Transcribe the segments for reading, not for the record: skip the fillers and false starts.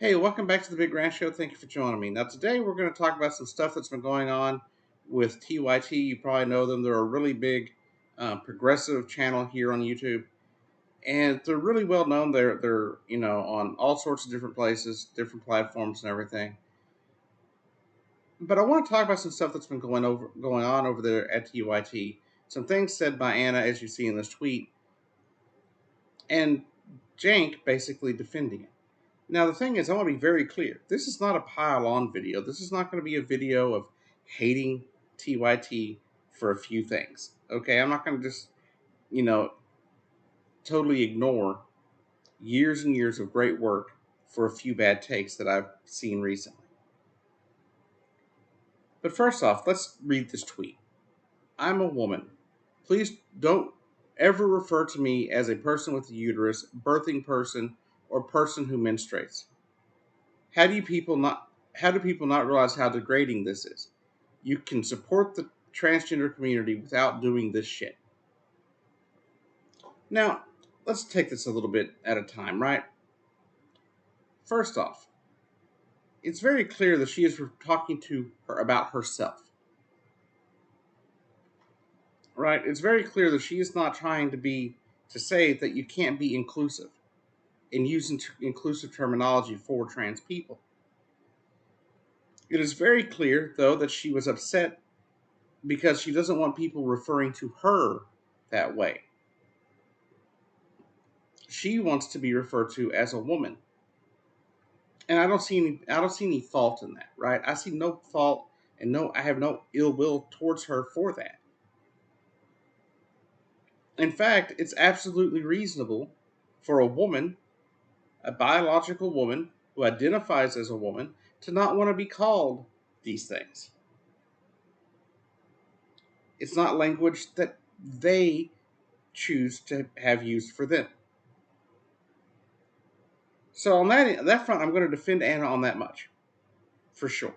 Hey, welcome back to the Big Grand Show. Thank you for joining me. Now, today we're going to talk about some stuff that's been going on with TYT. You probably know them. They're a really big progressive channel here on YouTube, and they're really well known. They're on all sorts of different places, different platforms, and everything. But I want to talk about some stuff that's been going on over there at TYT. Some things said by Anna, as you see in this tweet, and Jank basically defending it. Now, the thing is, I want to be very clear. This is not a pile-on video. This is not going to be a video of hating TYT for a few things. Okay, I'm not going to just, you know, totally ignore years and years of great work for a few bad takes that I've seen recently. But first off, let's read this tweet. I'm a woman. Please don't ever refer to me as a person with a uterus, birthing person, or person who menstruates. How do people not realize how degrading this is? You can support the transgender community without doing this shit. Now, let's take this a little bit at a time, right? First off, it's very clear that she is talking to her about herself. Right? It's very clear that she is not trying to say that you can't be inclusive and using inclusive terminology for trans people. It is very clear, though, that she was upset because she doesn't want people referring to her that way. She wants to be referred to as a woman. And I don't see any fault in that, right? I see no fault and I have no ill will towards her for that. In fact, it's absolutely reasonable for a woman, a biological woman who identifies as a woman, to not want to be called these things. It's not language that they choose to have used for them. So on that front, I'm going to defend Anna on that much, for sure.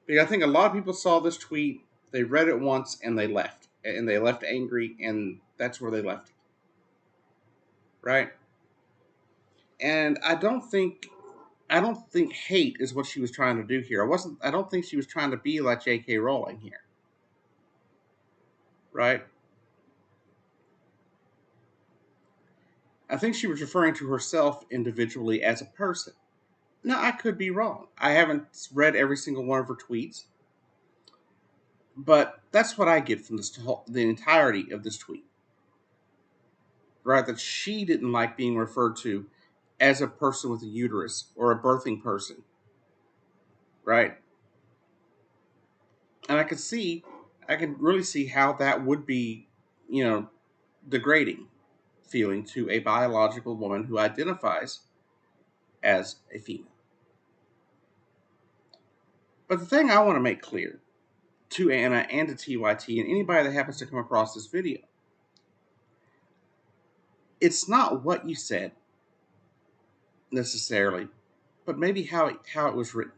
Because I think a lot of people saw this tweet, they read it once, and they left. And they left angry, and that's where they left it. Right? And I don't think hate is what she was trying to do here. I don't think she was trying to be like J.K. Rowling here. Right? I think she was referring to herself individually as a person. Now, I could be wrong. I haven't read every single one of her tweets. But that's what I get from the entirety of this tweet. Right? That she didn't like being referred to as a person with a uterus or a birthing person. Right? And I can really see how that would be, degrading feeling to a biological woman who identifies as a female. But the thing I want to make clear to Anna and to TYT and anybody that happens to come across this video, it's not what you said necessarily, but maybe how it was written.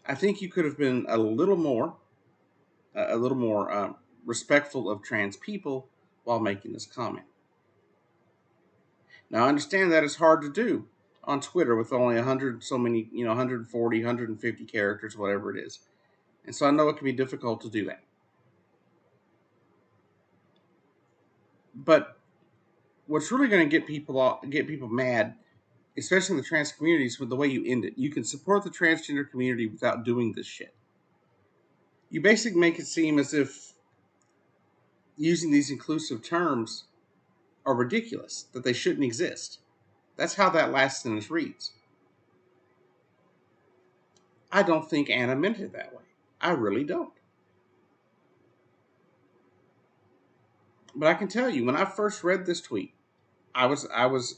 I think you could have been a little more respectful of trans people while making this comment. Now, I understand that is hard to do on Twitter with only 100, 140, 150 characters, whatever it is. And so I know it can be difficult to do that. But what's really going to get people mad, especially in the trans communities, with the way you end it. You can support the transgender community without doing this shit. You basically make it seem as if using these inclusive terms are ridiculous, that they shouldn't exist. That's how that last sentence reads. I don't think Anna meant it that way. I really don't. But I can tell you, when I first read this tweet, I was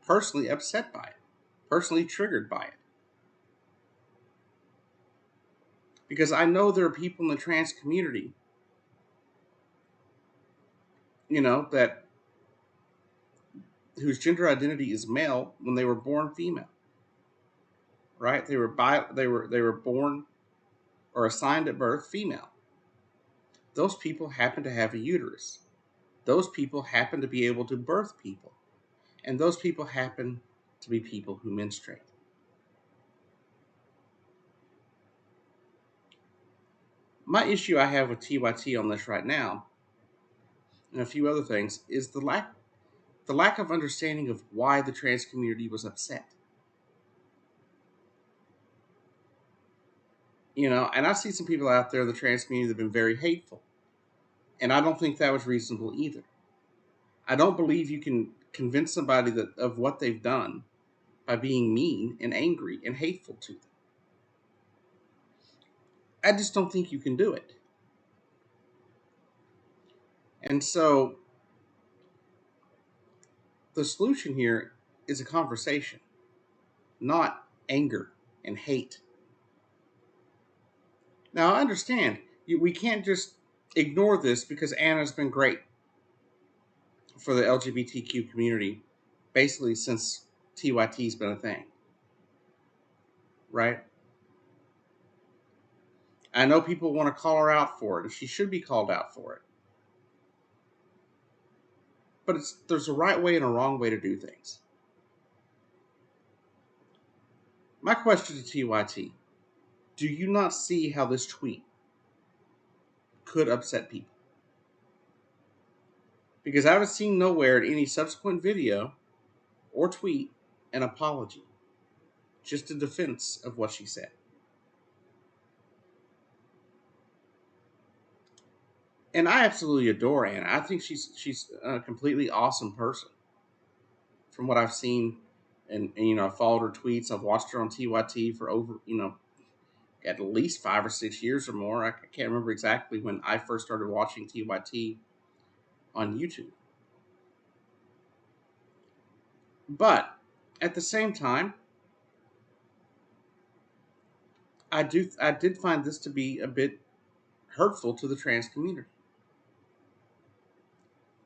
personally upset by it, personally triggered by it. Because I know there are people in the trans community, that whose gender identity is male when they were born female. Right? They were born or assigned at birth female. Those people happen to have a uterus. Those people happen to be able to birth people. And those people happen to be people who menstruate. My issue I have with TYT on this right now, and a few other things, is the lack of understanding of why the trans community was upset. And I see some people out there in the trans community that have been very hateful. And I don't think that was reasonable either. I don't believe you can convince somebody that of what they've done by being mean and angry and hateful to them. I just don't think you can do it. And so the solution here is a conversation, not anger and hate. Now, I understand we can't just ignore this because Anna's been great for the LGBTQ community basically since TYT's been a thing, right? I know people want to call her out for it, and she should be called out for it. But there's a right way and a wrong way to do things. My question to TYT, do you not see how this tweet could upset people? Because I haven't seen nowhere in any subsequent video or tweet an apology, just a defense of what she said. And I absolutely adore Anna. I think she's a completely awesome person. From what I've seen, and I've followed her tweets. I've watched her on TYT for over at least 5 or 6 years or more. I can't remember exactly when I first started watching TYT on YouTube. But at the same time, I did find this to be a bit hurtful to the trans community.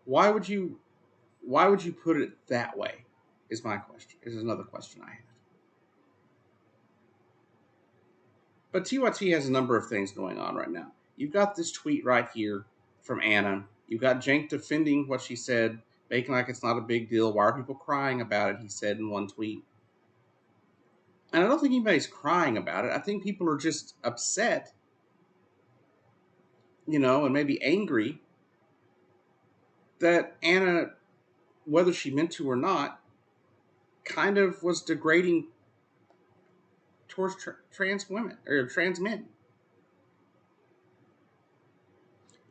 Why would you put it that way? Is my question. Is another question I have. But TYT has a number of things going on right now. You've got this tweet right here from Anna. You've got Jank defending what she said, making like it's not a big deal. Why are people crying about it? He said in one tweet. And I don't think anybody's crying about it. I think people are just upset, and maybe angry that Anna, whether she meant to or not, kind of was degrading towards trans women or trans men.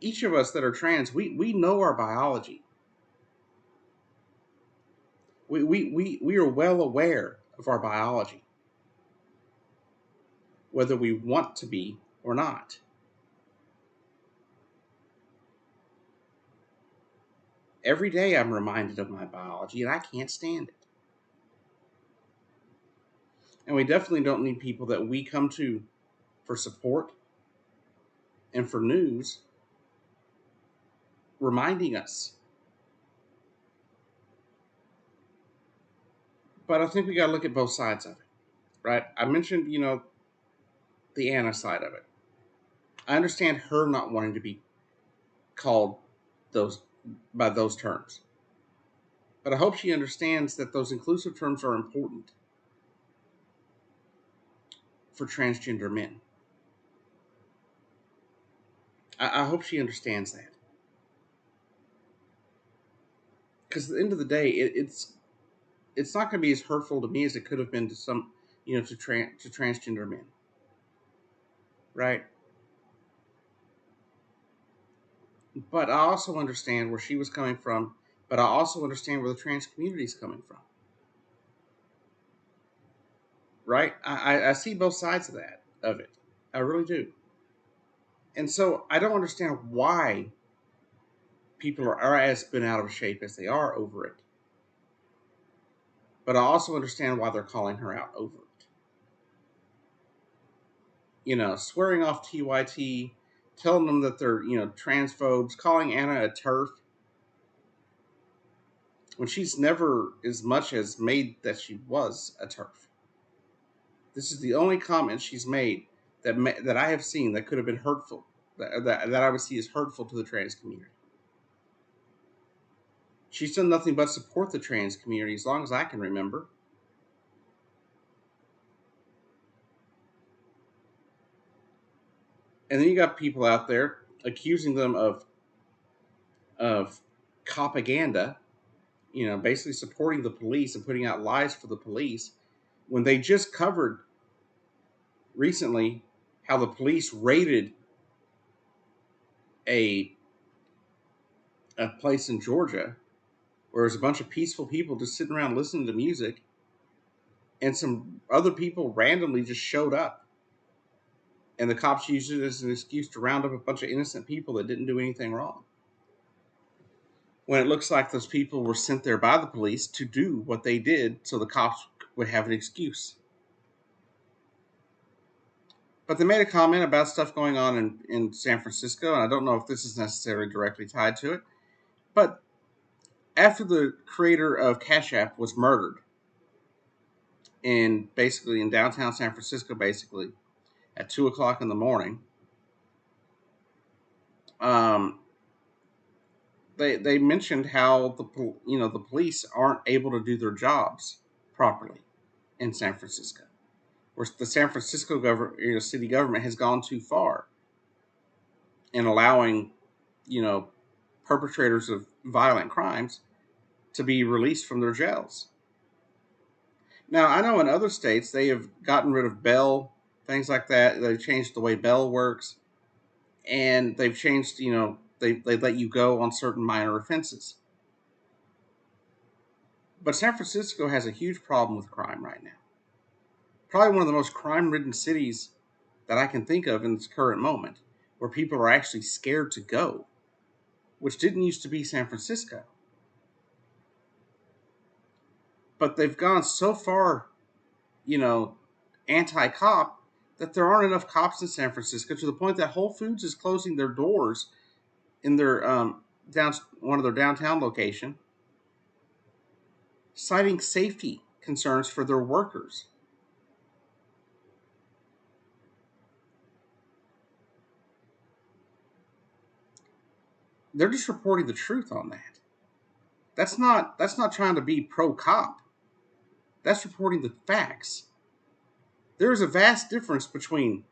Each of us that are trans, we know our biology. We are well aware of our biology, whether we want to be or not. Every day I'm reminded of my biology, and I can't stand it. And we definitely don't need people that we come to for support and for news reminding us. But I think we got to look at both sides of it, right? I mentioned, the Anna side of it. I understand her not wanting to be called those by those terms. But I hope she understands that those inclusive terms are important for transgender men. I hope she understands that. Because at the end of the day, it's not going to be as hurtful to me as it could have been to some, to transgender men, right? But I also understand where she was coming from. But I also understand where the trans community is coming from, right? I see both sides of it. I really do. And so I don't understand why people are as bent out of shape as they are over it. But I also understand why they're calling her out over it. Swearing off TYT, telling them that they're, transphobes, calling Anna a TERF, when she's never as much as made that she was a TERF. This is the only comment she's made that I have seen that could have been hurtful, that I would see as hurtful to the trans community. She's done nothing but support the trans community as long as I can remember. And then you got people out there accusing them of propaganda, basically supporting the police and putting out lies for the police when they just covered recently how the police raided a a place in Georgia where there's a bunch of peaceful people just sitting around listening to music, and some other people randomly just showed up, and the cops used it as an excuse to round up a bunch of innocent people that didn't do anything wrong. When it looks like those people were sent there by the police to do what they did so the cops would have an excuse. But they made a comment about stuff going on in San Francisco, and I don't know if this is necessarily directly tied to it, but after the creator of Cash App was murdered in downtown San Francisco, basically at 2 o'clock in the morning, um, they mentioned how the police aren't able to do their jobs properly in San Francisco, where the San Francisco city government has gone too far in allowing you know perpetrators of violent crimes to be released from their jails. Now, I know in other states they have gotten rid of bail, things like that. They've changed the way bail works, and they've changed, they let you go on certain minor offenses. But San Francisco has a huge problem with crime right now. Probably one of the most crime ridden cities that I can think of in this current moment, where people are actually scared to go, which didn't used to be San Francisco. But they've gone so far, you know, anti cop that there aren't enough cops in San Francisco to the point that Whole Foods is closing their doors in their one of their downtown location, citing safety concerns for their workers. They're just reporting the truth on that. That's not trying to be pro cop. That's reporting the facts. There is a vast difference between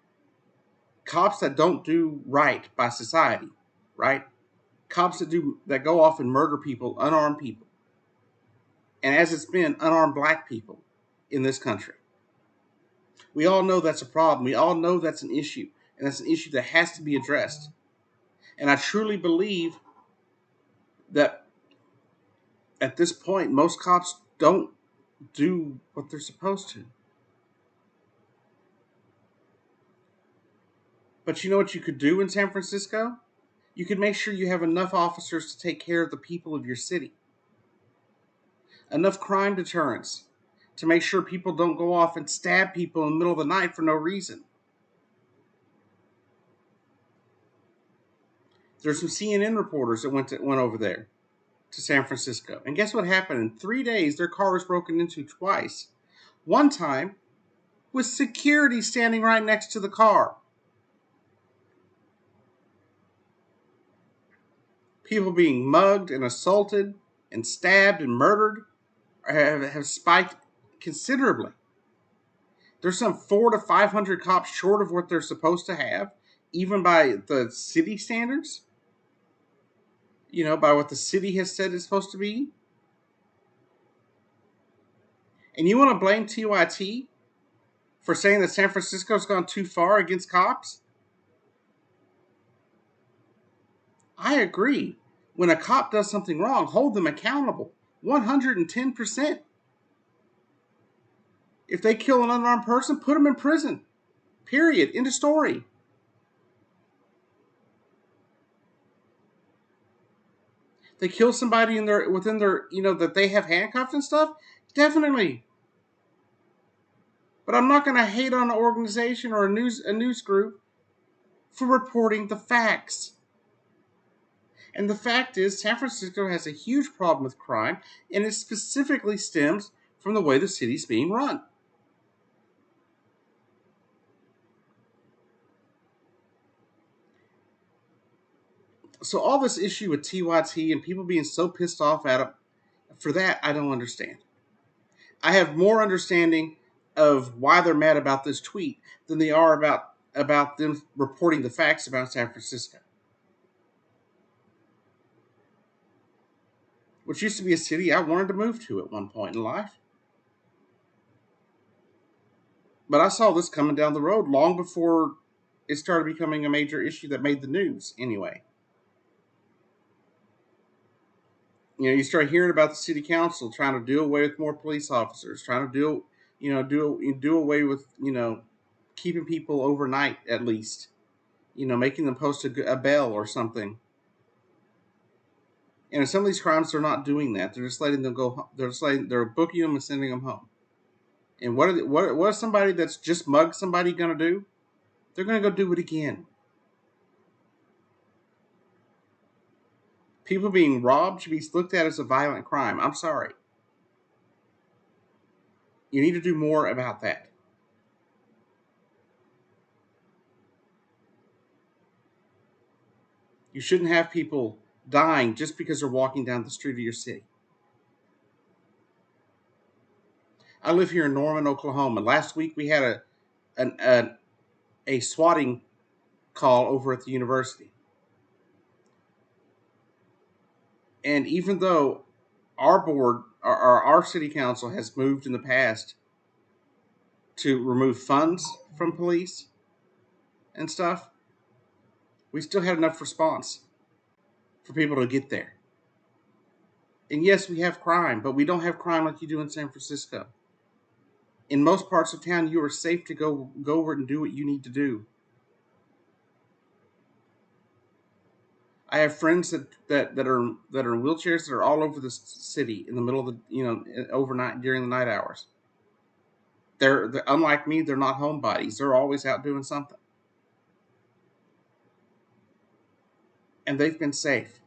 cops that don't do right by society, right? Cops that go off and murder people, unarmed people, and as it's been, unarmed black people in this country. We all know that's a problem. We all know that's an issue, and that's an issue that has to be addressed. And I truly believe that at this point, most cops don't do what they're supposed to. But you know what you could do in San Francisco? You could make sure you have enough officers to take care of the people of your city, enough crime deterrence to make sure people don't go off and stab people in the middle of the night for no reason. There's some CNN reporters that went over there to San Francisco, and guess what happened? In 3 days, their car was broken into twice. One time with security standing right next to the car. People being mugged and assaulted and stabbed and murdered have spiked considerably. There's some 400 to 500 cops short of what they're supposed to have, even by the city standards. By what the city has said it's supposed to be. And you want to blame TYT for saying that San Francisco's gone too far against cops? I agree. When a cop does something wrong, hold them accountable. 110%. If they kill an unarmed person, put them in prison. Period. End of story. They kill somebody within their that they have handcuffed and stuff. Definitely. But I'm not going to hate on an organization or a news group for reporting the facts. And the fact is, San Francisco has a huge problem with crime, and it specifically stems from the way the city's being run. So all this issue with TYT and people being so pissed off at it, for that, I don't understand. I have more understanding of why they're mad about this tweet than they are about them reporting the facts about San Francisco, which used to be a city I wanted to move to at one point in life. But I saw this coming down the road long before it started becoming a major issue that made the news anyway. You start hearing about the city council trying to do away with more police officers, trying to do away with keeping people overnight at least, making them post a bail or something. And in some of these crimes, they're not doing that. They're just letting them go. They're booking them and sending them home. And what is somebody that's just mugged somebody going to do? They're going to go do it again. People being robbed should be looked at as a violent crime. I'm sorry. You need to do more about that. You shouldn't have people dying just because they're walking down the street of your city. I live here in Norman, Oklahoma. Last week we had a swatting call over at the university. And even though our board, our city council has moved in the past to remove funds from police and stuff, we still had enough response for people to get there. And yes, we have crime, but we don't have crime like you do in San Francisco. In most parts of town, you are safe to go over and do what you need to do. I have friends that are in wheelchairs that are all over the city in the middle of the overnight during the night hours. They're unlike me. They're not homebodies. They're always out doing something, and they've been safe.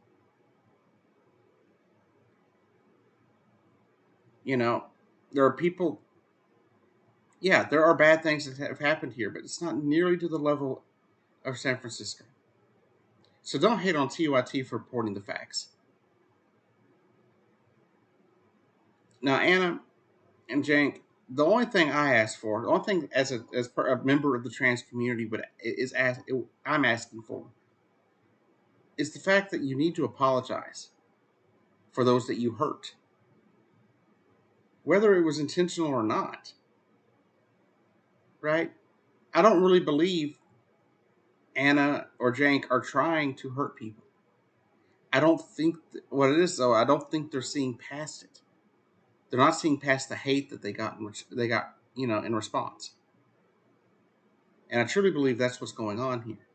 There are people. Yeah, there are bad things that have happened here, but it's not nearly to the level of San Francisco. So don't hate on TYT for reporting the facts. Now, Anna and Jank, the only thing I ask for, the only thing as a member of the trans community I'm asking for, is the fact that you need to apologize for those that you hurt, whether it was intentional or not. Right? I don't really believe Anna or Jank are trying to hurt people. I don't think what it is though. I don't think they're seeing past it. They're not seeing past the hate that they got in response. And I truly believe that's what's going on here.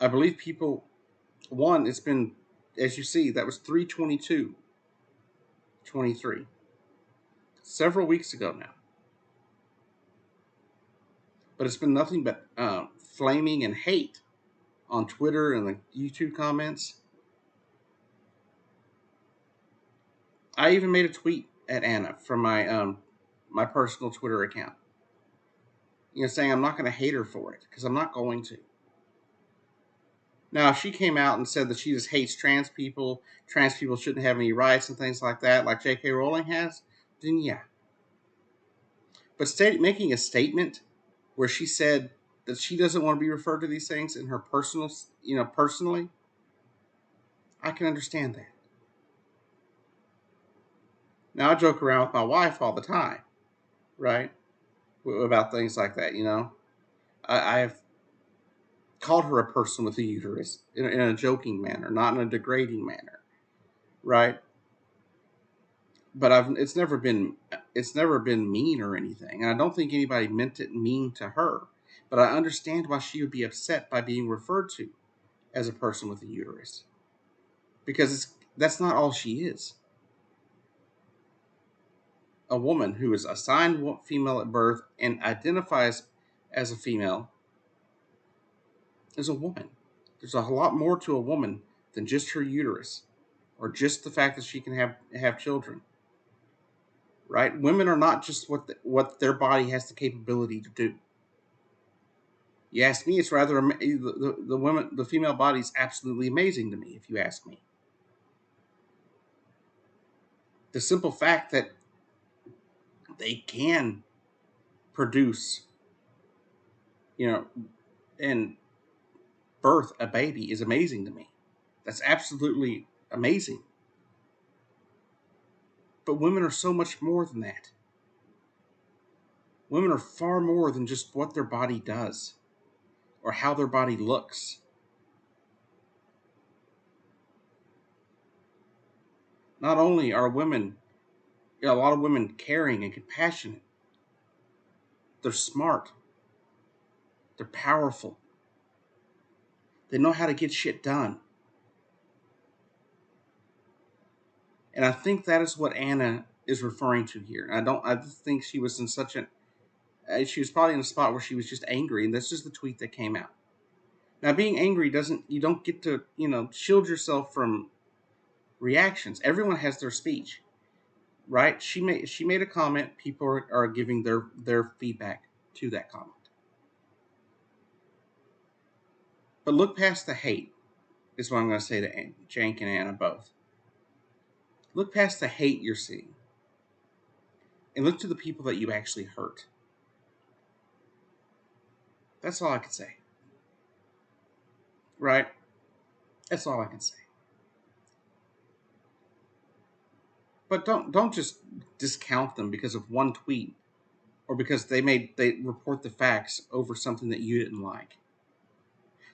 I believe people. One, it's been, as you see, that was 3/22/23, several weeks ago now. But it's been nothing but flaming and hate on Twitter and the YouTube comments. I even made a tweet at Anna from my personal Twitter account, saying I'm not going to hate her for it because I'm not going to. Now, if she came out and said that she just hates trans people shouldn't have any rights and things like that, like J.K. Rowling has, then yeah. But making a statement where she said that she doesn't want to be referred to these things in her personally, I can understand that. Now, I joke around with my wife all the time, right? About things like that, I've called her a person with a uterus in a joking manner, not in a degrading manner, right? But it's never been mean or anything. And I don't think anybody meant it mean to her. But I understand why she would be upset by being referred to as a person with a uterus, because that's not all she is. A woman who is assigned female at birth and identifies as a female is a woman. There's a lot more to a woman than just her uterus or just the fact that she can have children. Right? Women are not just what their body has the capability to do. You ask me, it's rather the women, the female body is absolutely amazing to me. If you ask me, the simple fact that they can produce, you know, and birth a baby is amazing to me. That's absolutely amazing. But women are so much more than that. Women are far more than just what their body does or how their body looks. Not only are women, a lot of women caring and compassionate, they're smart, they're powerful, they know how to get shit done. And I think that is what Anna is referring to here. I just think she was in such an, she was probably in a spot where she was just angry, and this is the tweet that came out. Now, being angry doesn't, you don't get to, shield yourself from reactions. Everyone has their speech, right? She made a comment. People are giving their feedback to that comment. But look past the hate, is what I'm going to say to Jank and Anna both. Look past the hate you're seeing, and look to the people that you actually hurt. That's all I can say. Right? That's all I can say. But don't just discount them because of one tweet or because they report the facts over something that you didn't like.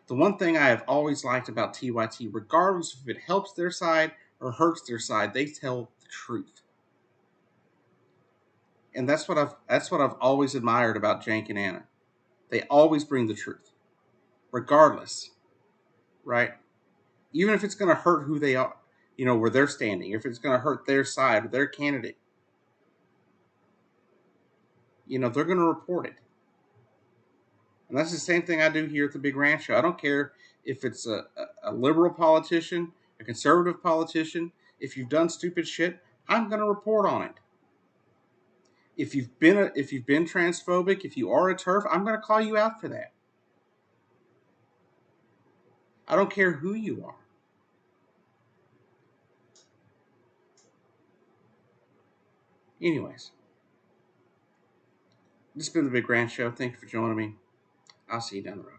The one thing I have always liked about TYT, regardless if it helps their side or hurts their side, they tell the truth. And that's what I've always admired about Jank and Anna. They always bring the truth, regardless, right? Even if it's going to hurt who they are, where they're standing, if it's going to hurt their side or their candidate, they're going to report it. And that's the same thing I do here at the Big Ranch Show. I don't care if it's a liberal politician, a conservative politician. If you've done stupid shit, I'm going to report on it. If you've been transphobic, if you are a TERF, I'm going to call you out for that. I don't care who you are. Anyways, this has been the Big Ranch Show. Thank you for joining me. I'll see you down the road.